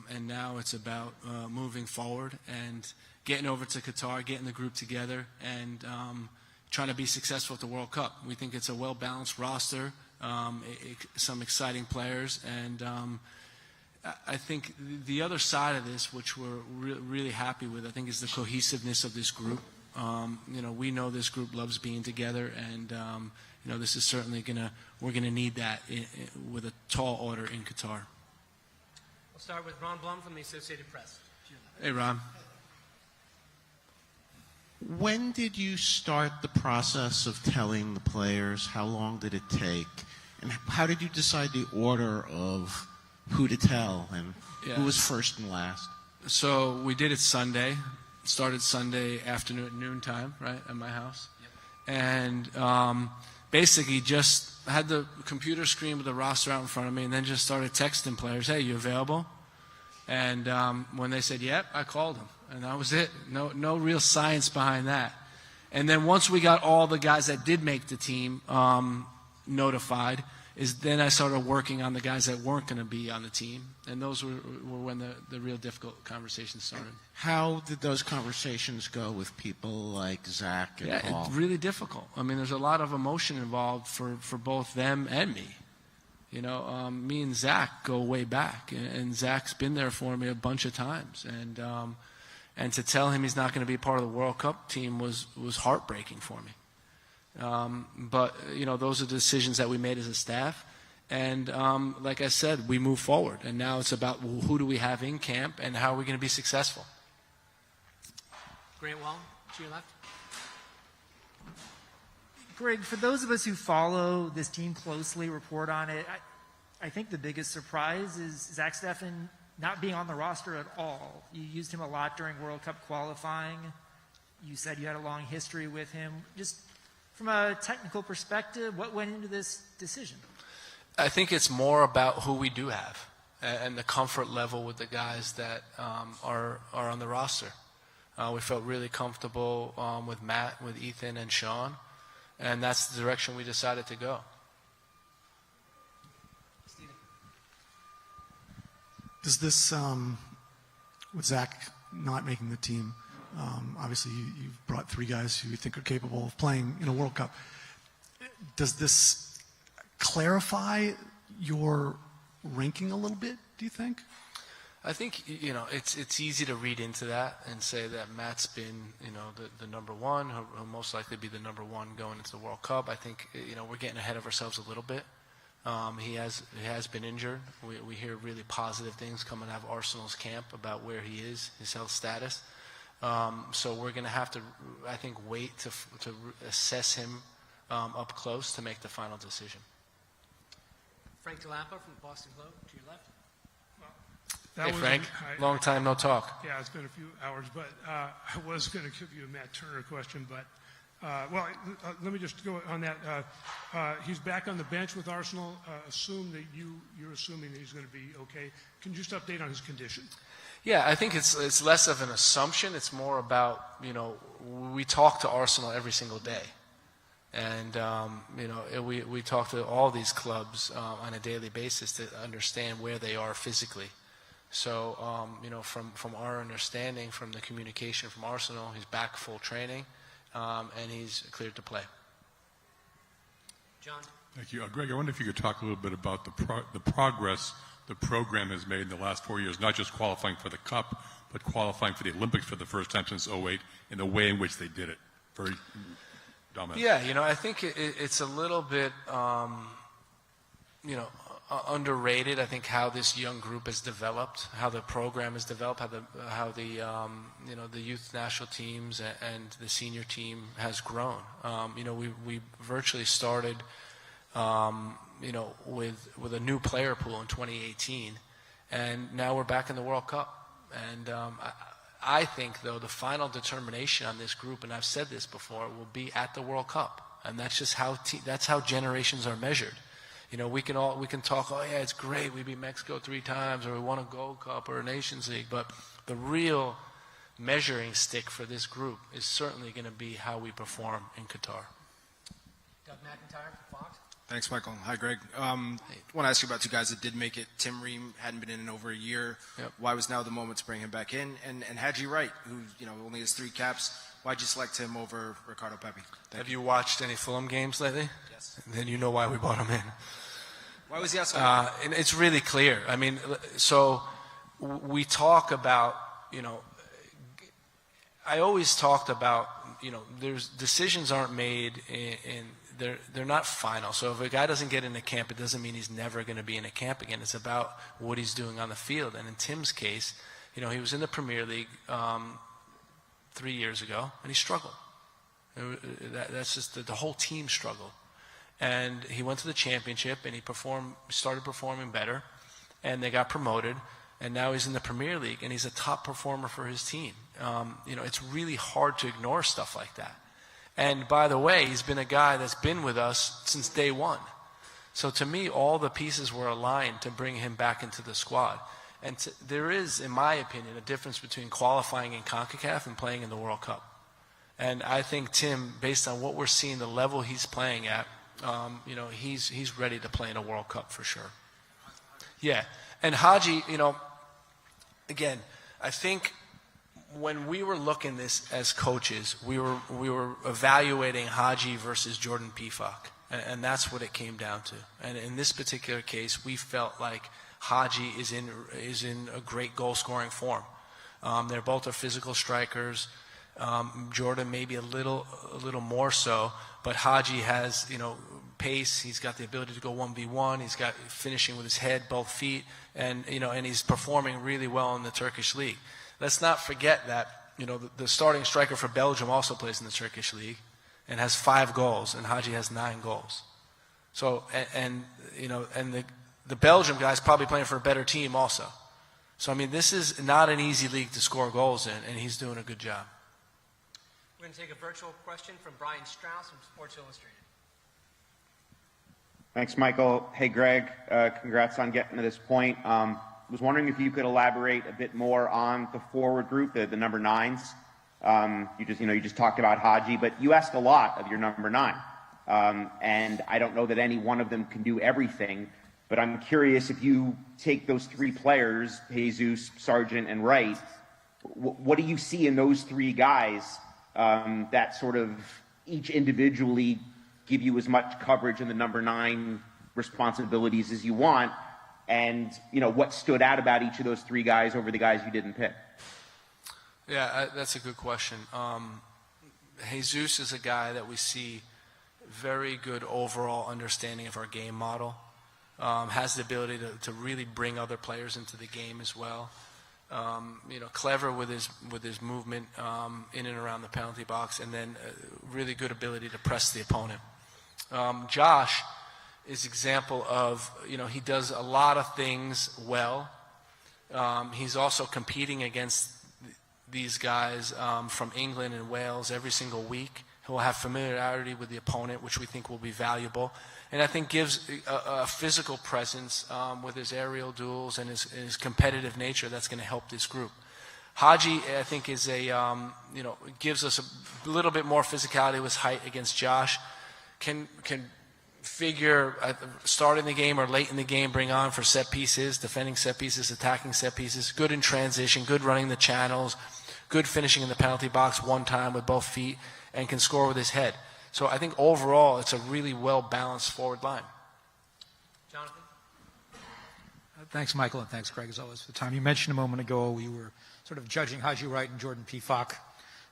and now it's about moving forward and getting over to Qatar, getting the group together, and trying to be successful at the World Cup. We think it's a well-balanced roster, some exciting players, and I think the other side of this, which we're really happy with, I think, is the cohesiveness of this group. We know this group loves being together, and this is certainly we're gonna need that with a tall order in Qatar. We'll start with Ron Blum from the Associated Press. Hey, Ron. When did you start the process of telling the players? How long did it take? And how did you decide the order of who to tell and who was first and last? So we did it Sunday. Started Sunday afternoon at noontime, right, at my house. Yep. And basically just had the computer screen with the roster out in front of me, and then just started texting players, hey, you available? And when they said, yep, I called them. And that was it. No real science behind that. And then once we got all the guys that did make the team notified, then I started working on the guys that weren't going to be on the team. And those were when the real difficult conversations started. How did those conversations go with people like Zach and Paul? It's really difficult. I mean, there's a lot of emotion involved for both them and me. Me and Zach go way back, and Zach's been there for me a bunch of times. And to tell him he's not going to be part of the World Cup team was heartbreaking for me. But those are the decisions that we made as a staff. And like I said, we move forward. And now it's about who do we have in camp and how are we going to be successful. Grant Wall, to your left. Greg, for those of us who follow this team closely, report on it, I think the biggest surprise is Zach Steffen not being on the roster at all. You used him a lot during World Cup qualifying. You said you had a long history with him. Just from a technical perspective, what went into this decision? I think it's more about who we do have and the comfort level with the guys that are on the roster. We felt really comfortable with Matt, with Ethan, and Sean, and that's the direction we decided to go. Does this, with Zach not making the team, obviously you've brought three guys who you think are capable of playing in a World Cup. Does this clarify your ranking a little bit, do you think? I think, it's easy to read into that and say that Matt's been, the number one, he'll most likely be the number one going into the World Cup. I think, we're getting ahead of ourselves a little bit. He has been injured. We hear really positive things coming out of Arsenal's camp about where he is, his health status. So we're going to have to, I think, wait to assess him up close to make the final decision. Frank DeLampa from the Boston Globe, to your left. Hey, Frank. Long time no talk. Yeah, it's been a few hours, but I was going to give you a Matt Turner question, but let me just go on that. He's back on the bench with Arsenal. Assume that you're assuming that he's going to be okay. Can you just update on his condition? Yeah, I think it's less of an assumption. It's more about, we talk to Arsenal every single day. And, we talk to all these clubs on a daily basis to understand where they are physically. So, from our understanding, from the communication from Arsenal, he's back full training, and he's cleared to play. John. Thank you. Greg, I wonder if you could talk a little bit about the progress the program has made in the last 4 years, not just qualifying for the Cup, but qualifying for the Olympics for the first time since '08, in the way in which they did it. Very dominant. Yeah, I think it's a little bit, underrated. I think how this young group has developed, how the program has developed, how the youth national teams and the senior team has grown. We virtually started, with a new player pool in 2018, and now we're back in the World Cup. And I think, though, the final determination on this group, and I've said this before, will be at the World Cup, and that's just that's how generations are measured. We can talk, oh yeah, it's great, we beat Mexico 3 times, or we won a Gold Cup or a Nations League, but the real measuring stick for this group is certainly going to be how we perform in Qatar. Doug McIntyre from Fox. Thanks, Michael. Hi, Greg. I want to ask you about two guys that did make it. Tim Ream hadn't been in over a year. Yep. Why was now the moment to bring him back in? And Haji Wright, who only has 3 caps. Why'd you select him over Ricardo Pepi? Have you watched any Fulham games lately? Yes. And then you know why we brought him in. Why was he outside? And it's really clear. I mean, so we talk about, I always talked about, there's decisions aren't made in they're not final. So if a guy doesn't get into camp, it doesn't mean he's never going to be in a camp again. It's about what he's doing on the field. And in Tim's case, he was in the Premier League 3 years ago, and he struggled. That's just the whole team struggled. And he went to the championship, and he started performing better, and they got promoted. And now he's in the Premier League, and he's a top performer for his team. It's really hard to ignore stuff like that. And by the way, he's been a guy that's been with us since day one. So to me, all the pieces were aligned to bring him back into the squad. And there is, in my opinion, a difference between qualifying in CONCACAF and playing in the World Cup. And I think Tim, based on what we're seeing, the level he's playing at, he's ready to play in a World Cup for sure. Yeah. And Haji, again, I think when we were looking this as coaches, we were evaluating Haji versus Jordan Pifak, and that's what it came down to. And in this particular case, we felt like Haji is in a great goal-scoring form. They're both are physical strikers. Jordan maybe a little more so, but Haji has pace. He's got the ability to go 1v1. He's got finishing with his head, both feet, and he's performing really well in the Turkish league. Let's not forget that the starting striker for Belgium also plays in the Turkish league and has 5 goals, and Haji has 9 goals. So and the Belgium guy's probably playing for a better team also. So I mean, this is not an easy league to score goals in, and he's doing a good job. We're going to take a virtual question from Brian Strauss from Sports Illustrated. Thanks, Michael. Hey, Greg. Congrats on getting to this point. Was wondering if you could elaborate a bit more on the forward group, the number 9s. You just talked about Haji, but you asked a lot of your number 9. And I don't know that any one of them can do everything, but I'm curious if you take those 3 players, Jesus, Sargent, and Wright, what do you see in those 3 guys that sort of each individually give you as much coverage in the number 9 responsibilities as you want? And, what stood out about each of those 3 guys over the guys you didn't pick? Yeah, that's a good question. Jesus is a guy that we see very good overall understanding of our game model. Has the ability to really bring other players into the game as well. Clever with his movement in and around the penalty box, and then really good ability to press the opponent. Josh is example of, he does a lot of things well. He's also competing against these guys from England and Wales every single week. He'll have familiarity with the opponent, which we think will be valuable. And I think gives a physical presence with his aerial duels and his competitive nature that's going to help this group. Haji, I think, is gives us a little bit more physicality with his height against Josh. Can figure start in the game or late in the game, bring on for set pieces, defending set pieces, attacking set pieces, good in transition, good running the channels, good finishing in the penalty box one time with both feet, and can score with his head. So I think overall it's a really well-balanced forward line. Jonathan? Thanks, Michael, and thanks, Greg, as always, for the time. You mentioned a moment ago we were sort of judging Haji Wright and Jordan Pifak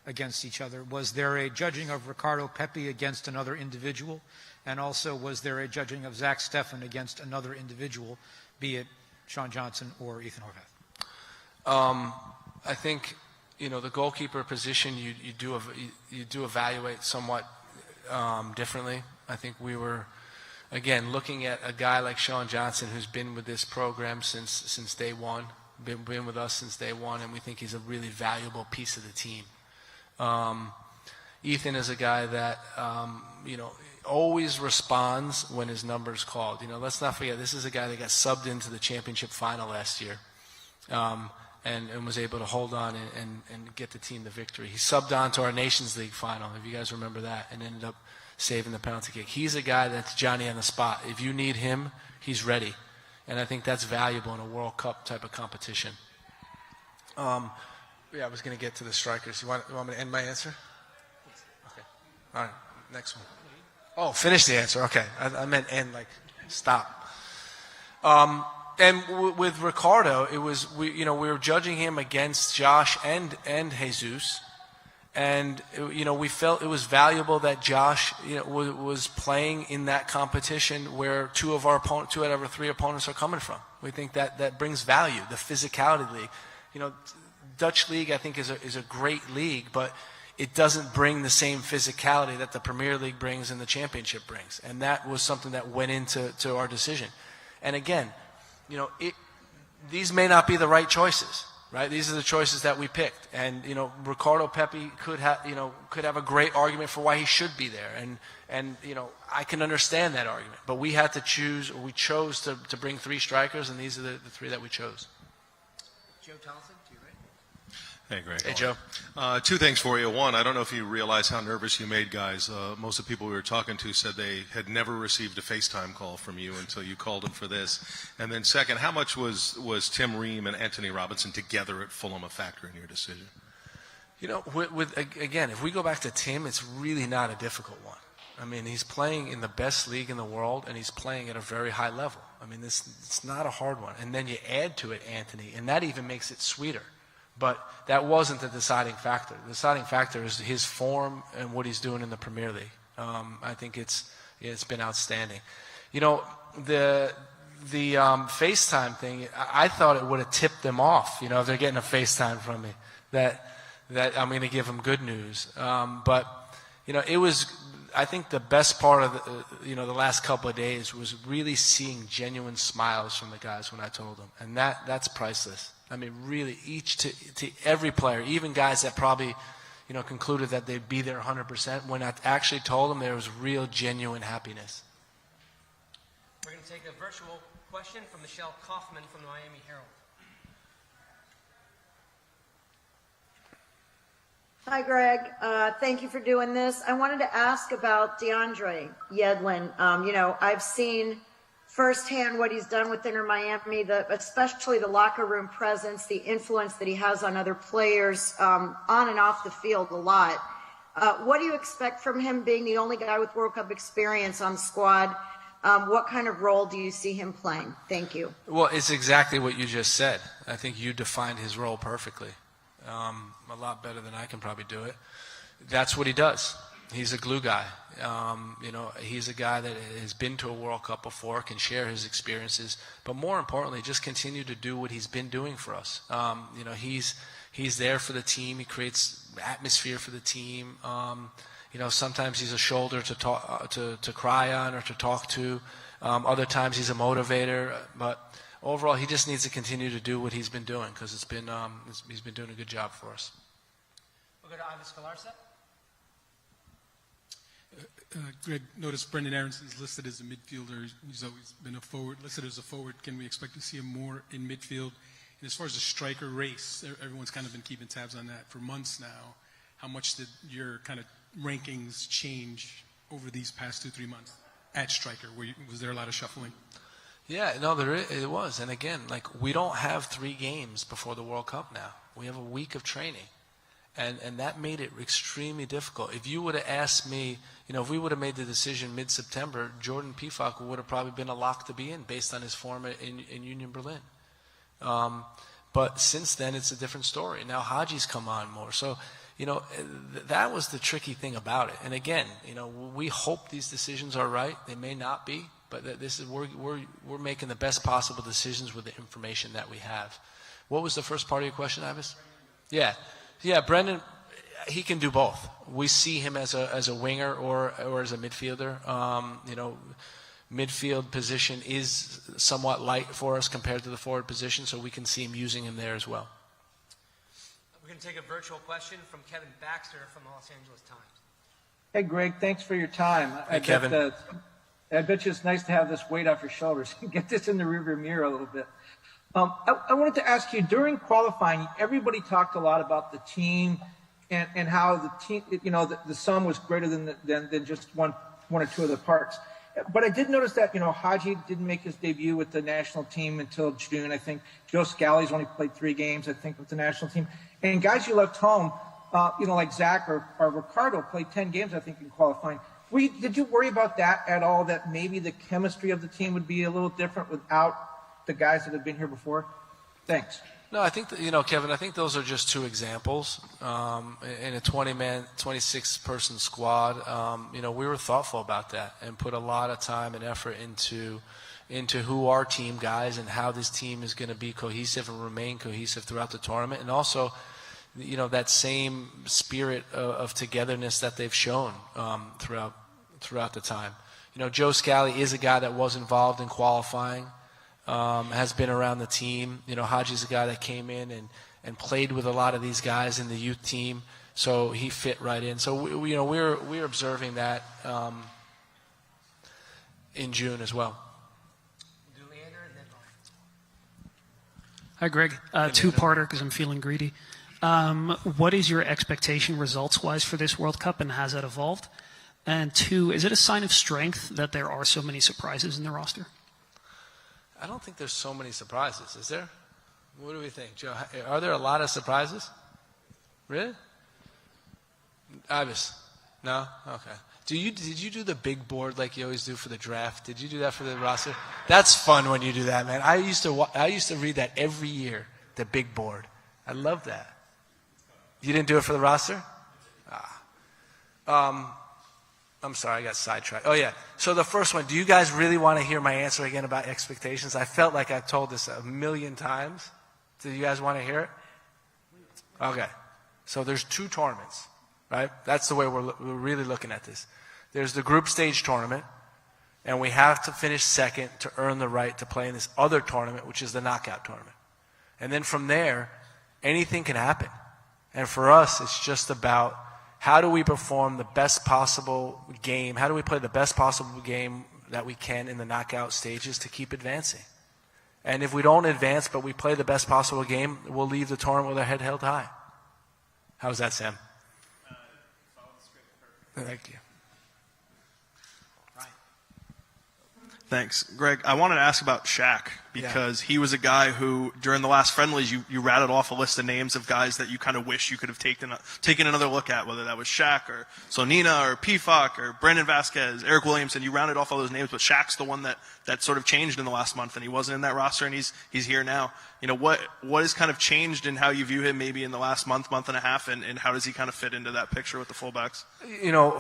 against each other. Was there a judging of Ricardo Pepi against another individual? And also, was there a judging of Zach Steffen against another individual, be it Sean Johnson or Ethan Horvath? I think, the goalkeeper position you do evaluate somewhat differently. I think we were, again, looking at a guy like Sean Johnson, who's been with this program since day one, been with us since day one, and we think he's a really valuable piece of the team. Ethan is a guy that, always responds when his number is called. Let's not forget, this is a guy that got subbed into the championship final last year and was able to hold on and get the team the victory. He subbed on to our Nations League final, if you guys remember that, and ended up saving the penalty kick. He's a guy that's Johnny on the spot. If you need him, he's ready. And I think that's valuable in a World Cup type of competition. Yeah, I was going to get to the strikers. You want me to end my answer? Okay. All right, next one. Oh, finish the answer. Okay. I meant end, like stop. And with Ricardo, it was we were judging him against Josh and Jesus, and we felt it was valuable that Josh was playing in that competition where two out of our three opponents are coming from. We think that brings value. The physicality league, Dutch league I think is a great league, but it doesn't bring the same physicality that the Premier League brings and the Championship brings, and that was something that went into our decision. And again, these may not be the right choices, right? These are the choices that we picked, and Ricardo Pepi could have a great argument for why he should be there, and I can understand that argument. But we had to choose, or we chose to bring three strikers, and these are the three that we chose. Joe Thompson, to your right. Hey, Greg. Hey, Joe. Two things for you. One, I don't know if you realize how nervous you made guys. Most of the people we were talking to said they had never received a FaceTime call from you until you called them for this. And then second, how much was Tim Ream and Anthony Robinson together at Fulham a factor in your decision? Again, if we go back to Tim, it's really not a difficult one. I mean, he's playing in the best league in the world, and he's playing at a very high level. I mean, it's not a hard one. And then you add to it Anthony, and that even makes it sweeter. But that wasn't the deciding factor. The deciding factor is his form and what he's doing in the Premier League. I think it's been outstanding. The FaceTime thing, I thought it would have tipped them off, if they're getting a FaceTime from me, that I'm going to give them good news. But it was, I think the best part of the last couple of days was really seeing genuine smiles from the guys when I told them. And that's priceless. I mean, really, each to every player, even guys that probably, concluded that they'd be there 100%, when I actually told them, there was real, genuine happiness. We're going to take a virtual question from Michelle Kaufman from the Miami Herald. Hi, Greg. Thank you for doing this. I wanted to ask about DeAndre Yedlin. I've seen firsthand what he's done with Inter Miami, especially the locker room presence, the influence that he has on other players on and off the field a lot. What do you expect from him being the only guy with World Cup experience on the squad? What kind of role do you see him playing? Thank you. Well, it's exactly what you just said. I think you defined his role perfectly. A lot better than I can probably do it. That's what he does. He's a glue guy. He's a guy that has been to a World Cup before, can share his experiences, but more importantly, just continue to do what he's been doing for us. He's there for the team. He creates atmosphere for the team. Sometimes he's a shoulder to cry on or to talk to. Other times he's a motivator. But overall, he just needs to continue to do what he's been doing because he's been doing a good job for us. We'll go to Ivis Galarza. Greg, notice Brendan Aaronson's listed as a midfielder. He's always been a forward. Listed as a forward, can we expect to see him more in midfield? And as far as the striker race, everyone's kind of been keeping tabs on that for months now. How much did your kind of rankings change over these past 2-3 months at striker? Was there a lot of shuffling? Yeah, no, it was. And again, we don't have 3 games before the World Cup now. We have a week of training. And that made it extremely difficult. If you would have asked me, if we would have made the decision mid-September, Jordan Pifak would have probably been a lock to be in based on his form in Union Berlin. But since then, it's a different story. Now Haji's come on more. So, that was the tricky thing about it. And again, we hope these decisions are right. They may not be, but we're making the best possible decisions with the information that we have. What was the first part of your question, Ivis? Yeah, Brendan, he can do both. We see him as a winger or as a midfielder. Midfield position is somewhat light for us compared to the forward position, so we can see him using him there as well. We're going to take a virtual question from Kevin Baxter from the Los Angeles Times. Hey, Greg, thanks for your time. Hey, Kevin. I bet you it's nice to have this weight off your shoulders. Get this in the rearview mirror a little bit. I wanted to ask you, during qualifying, everybody talked a lot about the team and how the team, the sum was greater than just one one or two of the parts. But I did notice that, Haji didn't make his debut with the national team until June, I think. Joe Scally's only played 3 games, I think, with the national team. And guys you left home, like Zach or Ricardo played 10 games, I think, in qualifying. Did you worry about that at all, that maybe the chemistry of the team would be a little different without the guys that have been here before? Thanks. No, I think, Kevin, I think those are just 2 examples. In a 20-man, 26-person squad, we were thoughtful about that and put a lot of time and effort into who our team guys and how this team is going to be cohesive and remain cohesive throughout the tournament. And also, that same spirit of togetherness that they've shown throughout the time. Joe Scally is a guy that was involved in qualifying. Has been around the team. Haji's a guy that came in and played with a lot of these guys in the youth team, so he fit right in. So we're observing that in June as well. Hi, Greg. Two-parter because I'm feeling greedy. What is your expectation results-wise for this World Cup, and has that evolved? And 2, is it a sign of strength that there are so many surprises in the roster? I don't think there's so many surprises, is there? What do we think, Joe? Are there a lot of surprises? Really? Ibis? No? Okay. Did you do the big board like you always do for the draft? Did you do that for the roster? That's fun when you do that, man. I used to read that every year, the big board. I love that. You didn't do it for the roster? I'm sorry, I got sidetracked. Oh, yeah. So the first one, do you guys really want to hear my answer again about expectations? I felt like I've told this 1,000,000 times. Do you guys want to hear it? Okay. So there's 2 tournaments, right? That's the way we're really looking at this. There's the group stage tournament, and we have to finish second to earn the right to play in this other tournament, which is the knockout tournament. And then from there, anything can happen. And for us, it's just about how do we perform the best possible game? How do we play the best possible game that we can in the knockout stages to keep advancing? And if we don't advance, but we play the best possible game, we'll leave the tournament with our head held high. How's that, Sam? Thank you. Thanks. Greg, I wanted to ask about Shaq because he was a guy who, during the last friendlies, you rattled off a list of names of guys that you kind of wish you could have taken another look at, whether that was Shaq or Sonina or PFOC or Brandon Vasquez, Eric Williamson. You rounded off all those names, but Shaq's the one that sort of changed in the last month, and he wasn't in that roster, and he's here now. What has kind of changed in how you view him maybe in the last month and a half, and how does he kind of fit into that picture with the fullbacks?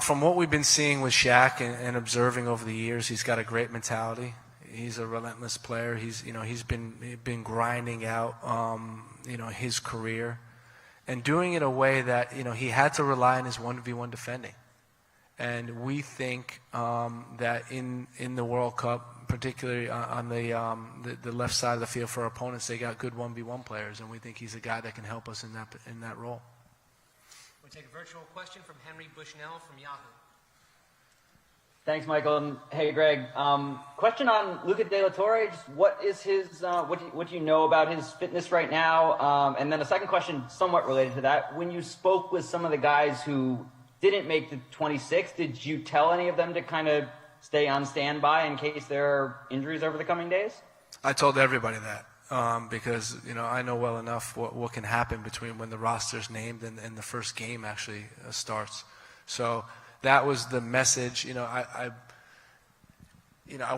From what we've been seeing with Shaq and observing over the years, he's got a great mentality. He's a relentless player. He's been grinding out his career and doing it in a way that he had to rely on his 1v1 defending. And we think that in the World Cup, particularly on the left side of the field for our opponents, they got good 1v1 players, and we think he's a guy that can help us in that role. We'll take a virtual question from Henry Bushnell from Yahoo. Thanks, Michael. And hey, Greg. Question on Luca De La Torre. Just what is his? What do you know about his fitness right now? And then a second question, somewhat related to that. When you spoke with some of the guys who didn't make the 26, did you tell any of them to kind of stay on standby in case there are injuries over the coming days? I told everybody that because I know well enough what can happen between when the roster's named and the first game actually starts. So that was the message. I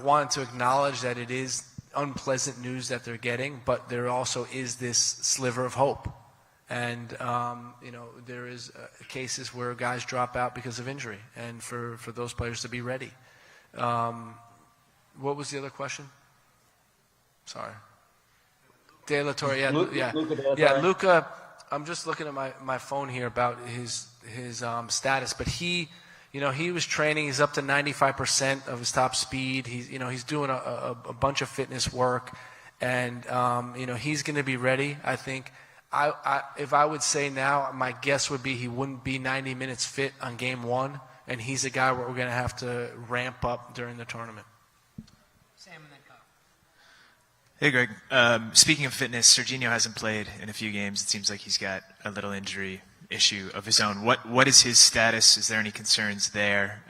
wanted to acknowledge that it is unpleasant news that they're getting, but there also is this sliver of hope. And there is cases where guys drop out because of injury, and for those players to be ready. What was the other question? Sorry. De La Torre, Luca. I'm just looking at my phone here about his status, but he was training. He's up to 95% of his top speed. He's doing a bunch of fitness work, and he's going to be ready. I think. If I would say now, my guess would be he wouldn't be 90 minutes fit on game 1, and he's a guy where we're going to have to ramp up during the tournament. Sam and then Kyle. Hey, Greg. Speaking of fitness, Serginho hasn't played in a few games. It seems like he's got a little injury. issue of his own. What is his status? Is there any concerns there?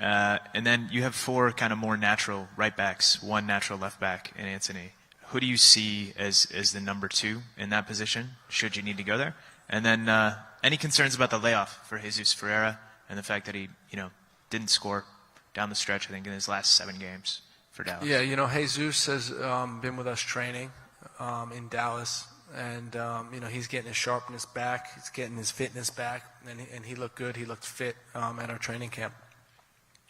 And then you have 4 kind of more natural right backs, 1 natural left back in Anthony. Who do you see as the number 2 in that position, should you need to go there? And then any concerns about the layoff for Jesus Ferreira and the fact that he, didn't score down the stretch, I think, in his last 7 games for Dallas? Yeah, Jesus has been with us training in Dallas, and he's getting his sharpness back, he's getting his fitness back, and he looked good, he looked fit at our training camp.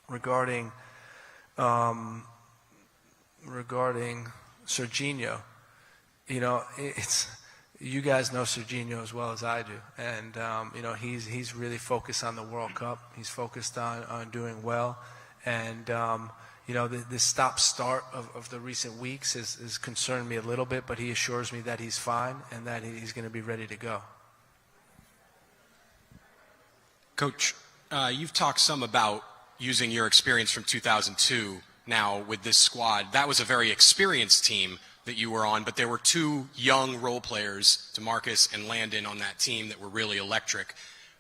Regarding Serginho, it's, you guys know Serginho as well as I do, and he's really focused on the World Cup. He's focused on doing well, and this stop-start of the recent weeks has concerned me a little bit, but he assures me that he's fine and that he's going to be ready to go. Coach, you've talked some about using your experience from 2002 now with this squad. That was a very experienced team that you were on, but there were 2 young role players, DeMarcus and Landon, on that team that were really electric.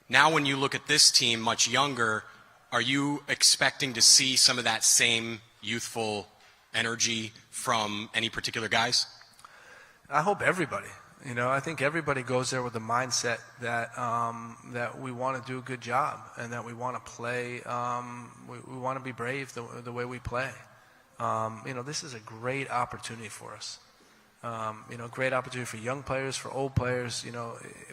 Now when you look at this team, much younger, are you expecting to see some of that same youthful energy from any particular guys? I hope everybody. I think everybody goes there with the mindset that that we want to do a good job and that we want to play. We want to be brave the way we play. This is a great opportunity for us. Great opportunity for young players, for old players.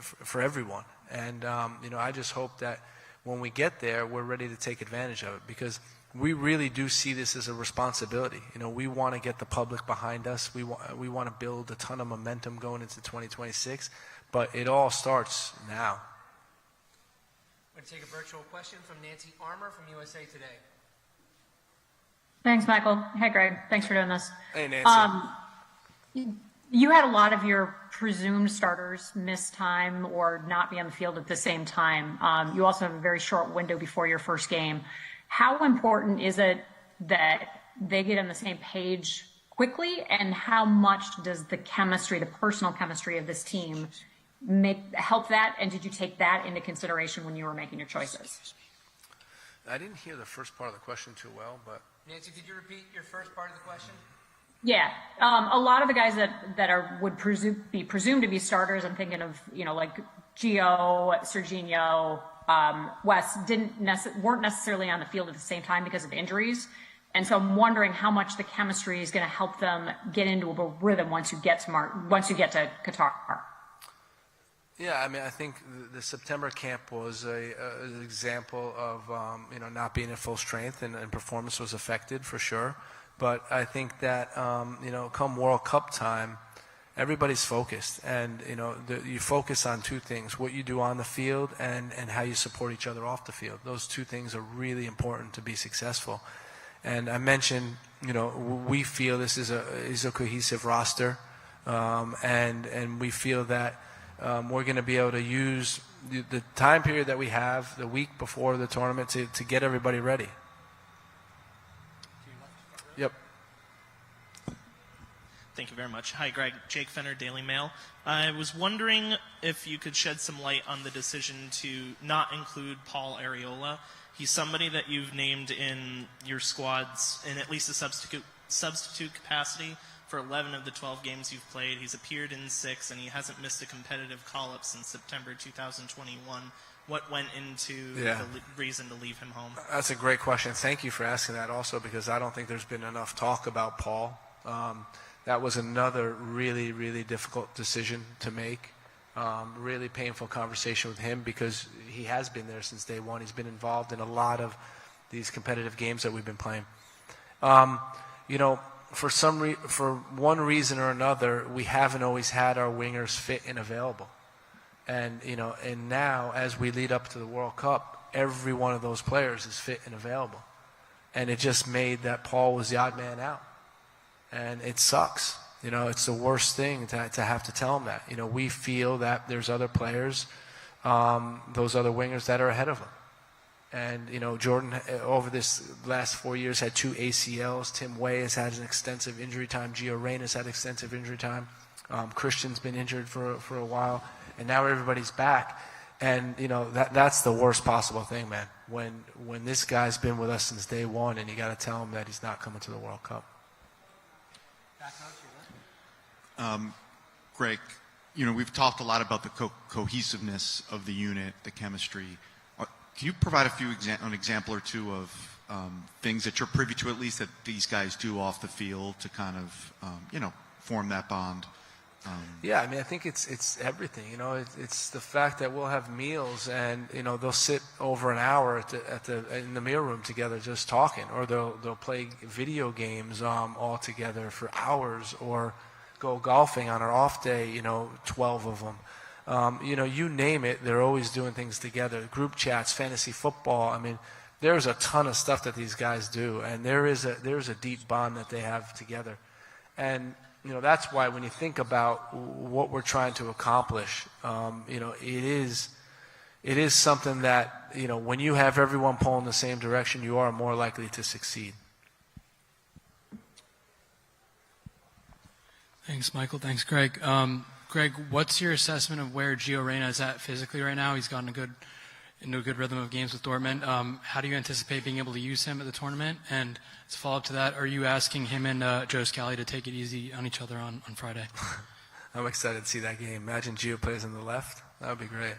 For everyone. And I just hope that when we get there, we're ready to take advantage of it, because we really do see this as a responsibility. We want to get the public behind us. We want to build a ton of momentum going into 2026, but it all starts now. We're going to take a virtual question from Nancy Armour from USA Today. Thanks, Michael. Hey, Greg. Thanks for doing this. Hey, Nancy. You had a lot of your presumed starters miss time or not be on the field at the same time. You also have a very short window before your first game. How important is it that they get on the same page quickly, and how much does the chemistry, the personal chemistry of this team help that, and did you take that into consideration when you were making your choices? I didn't hear the first part of the question too well, but... Nancy, did you repeat your first part of the question? Yeah, a lot of the guys that would be presumed to be starters, I'm thinking of, like Gio, Serginho, Wes, weren't necessarily on the field at the same time because of injuries. And so I'm wondering how much the chemistry is going to help them get into a rhythm once you get to Qatar. Yeah, I think the September camp was an example of not being at full strength, and performance was affected for sure. But I think that come World Cup time, everybody's focused, and you focus on 2 things: what you do on the field and how you support each other off the field. Those 2 things are really important to be successful. And I mentioned, we feel this is a cohesive roster, and we feel that we're going to be able to use the time period that we have, the week before the tournament, to get everybody ready. Yep. Thank you very much. Hi, Greg. Jake Fenner, Daily Mail. I was wondering if you could shed some light on the decision to not include Paul Arriola. He's somebody that you've named in your squads in at least a substitute capacity for 11 of the 12 games you've played. He's appeared in 6, and he hasn't missed a competitive call-up since September 2021. What went into the reason to leave him home? That's a great question. Thank you for asking that also, because I don't think there's been enough talk about Paul. That was another really, really difficult decision to make. Really painful conversation with him, because he has been there since day one. He's been involved in a lot of these competitive games that we've been playing. For one reason or another, we haven't always had our wingers fit and available. And now as we lead up to the World Cup, every one of those players is fit and available. And it just made that Paul was the odd man out. And it sucks. It's the worst thing to have to tell him that. We feel that there's other players, those other wingers that are ahead of him. And, Jordan, over this last 4 years, had 2 ACLs. Tim Way has had an extensive injury time. Gio Reyna's had extensive injury time. Christian's been injured for a while. And now everybody's back. And, you know, that's the worst possible thing, man. When this guy's been with us since day one, and you got to tell him that he's not coming to the World Cup. Greg, you know, we've talked a lot about the cohesiveness of the unit, the chemistry. Can you provide an example or two of things that you're privy to, at least, that these guys do off the field to kind of, you know, form that bond? Yeah, I mean, I think it's everything. You know, it's the fact that we'll have meals, and you know, they'll sit over an hour in the meal room together just talking, or they'll play video games all together for hours, or go golfing on our off day. You know, 12 of them. You know, you name it, they're always doing things together. Group chats, fantasy football. I mean, there's a ton of stuff that these guys do, and there's a deep bond that they have together, and you know, that's why when you think about what we're trying to accomplish, you know, it is something that, you know, when you have everyone pulling the same direction, you are more likely to succeed. Thanks, Michael. Thanks, Greg. Greg, what's your assessment of where Gio Reyna is at physically right now? He's gotten into a good rhythm of games with Dortmund. How do you anticipate being able to use him at the tournament? And as a follow-up to that, are you asking him and Joe Scally to take it easy on each other on Friday? I'm excited to see that game. Imagine Gio plays on the left. That would be great.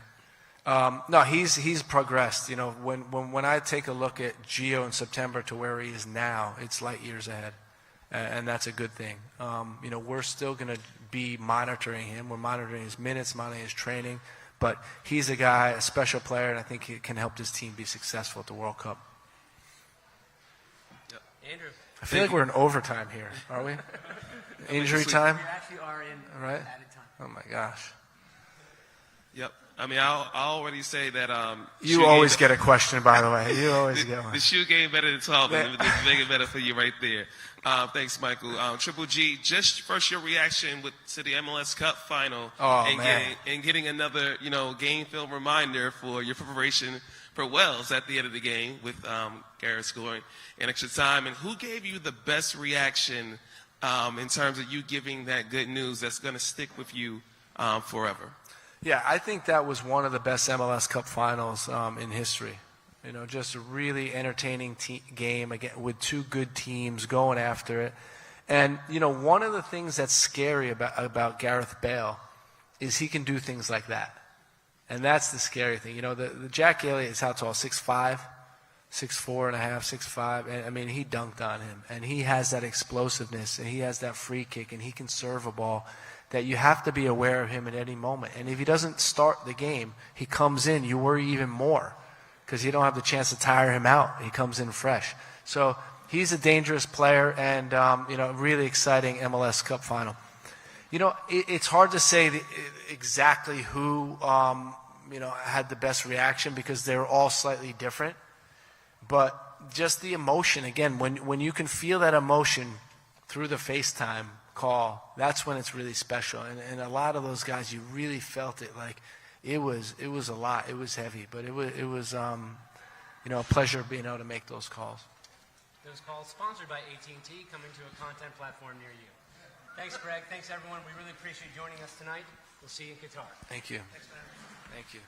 No, he's progressed. You know, when I take a look at Gio in September to where he is now, it's light years ahead, and that's a good thing. You know, we're still going to be monitoring him. We're monitoring his minutes, monitoring his training. But he's a guy, a special player, and I think he can help this team be successful at the World Cup. Yep. Andrew. I feel like we're in overtime here, are we? Injury time? We actually are in Right? added time. Oh, my gosh. Yep. I mean, I'll already say that. You always get a question, by the way. You always get one. The shoe game better than talking. Just make it better for you right there. Thanks, Michael. Triple G, just first your reaction to the MLS Cup final and getting another, you know, game film reminder for your preparation for Wales at the end of the game with Garrett scoring in extra time. And who gave you the best reaction in terms of you giving that good news that's going to stick with you forever? Yeah, I think that was one of the best MLS Cup finals in history. You know, just a really entertaining game again with two good teams going after it. And, you know, one of the things that's scary about Gareth Bale is he can do things like that. And that's the scary thing. You know, the Jack Elliott is how tall? 6'5", 6'4 and a half, 6'5". And, I mean, he dunked on him. And he has that explosiveness, and he has that free kick, and he can serve a ball that you have to be aware of him at any moment. And if he doesn't start the game, he comes in, you worry even more because you don't have the chance to tire him out. He comes in fresh. So he's a dangerous player, and, you know, really exciting MLS Cup final. You know, it's hard to say exactly who, you know, had the best reaction because they were all slightly different. But just the emotion, again, when you can feel that emotion through the FaceTime call, that's when it's really special. And a lot of those guys, you really felt it. Like it was a lot. It was heavy, but it was you know, a pleasure being able to make those calls. Those calls sponsored by AT&T, coming to a content platform near you. Thanks, Greg. Thanks, everyone. We really appreciate you joining us tonight. We'll see you in Qatar. Thank you. Thanks, man. Thank you.